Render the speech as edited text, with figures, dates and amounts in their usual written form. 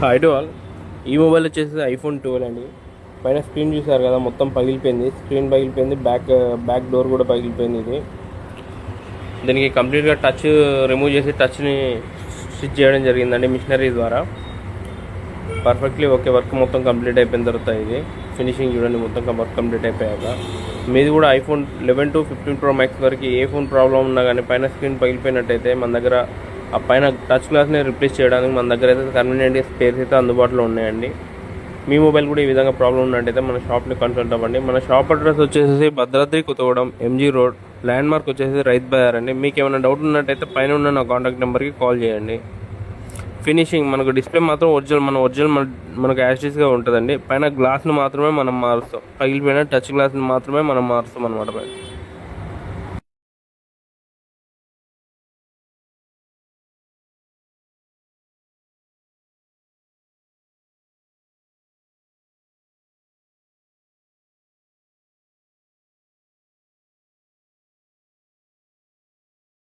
Hi to all. ఈ mobile వచ్చేసి iPhone 12 అండి. పైన స్క్రీన్ చూసారు కదా, మొత్తం పగిలిపోయింది. స్క్రీన్ పగిలిపోయింది, బ్యాక్ డోర్ కూడా పగిలిపోయింది. ఇది దీనికి కంప్లీట్గా టచ్ రిమూవ్ చేసి టచ్ని స్టిచ్ చేయడం జరిగిందండి మిషనరీ ద్వారా. Perfectly okay. వర్క్ మొత్తం కంప్లీట్ అయిపోయిన తర్వాత ఇది ఫినిషింగ్ చూడండి. మొత్తం వర్క్ కంప్లీట్ అయిపోయాక మీది కూడా ఐఫోన్ 11 to 15 Pro Max వరకు ఏ ఫోన్ ప్రాబ్లం ఉన్నా కానీ పైన స్క్రీన్ పగిలిపోయినట్టయితే మన దగ్గర ఆ పైన టచ్ గ్లాస్ని రిప్లేస్ చేయడానికి మన దగ్గర అయితే కన్వీనియంట్గా స్పేర్స్ అయితే అందుబాటులో ఉన్నాయండి. మీ మొబైల్ కూడా ఈ విధంగా ప్రాబ్లం ఉన్నట్టయితే మన షాప్ని కన్సల్ట్ అవ్వండి. మన షాప్ అడ్రస్ వచ్చేసి Bhadradri Kothagudem MG road, land mark వచ్చేసి రైతు బజార్ అండి. మీకు ఏమైనా డౌట్ ఉన్నట్టయితే పైన ఉన్న నా కాంటాక్ట్ నెంబర్కి కాల్ చేయండి. ఫినిషింగ్ మనకు డిస్ప్లే మాత్రం ఒరిజినల్ మనకు యాస్టీస్గా ఉంటుందండి. పైన గ్లాస్ని మాత్రమే మనం మారుస్తాం, పగిలిపోయిన టచ్ గ్లాస్ని మాత్రమే మనం మారుస్తాం అనమాట.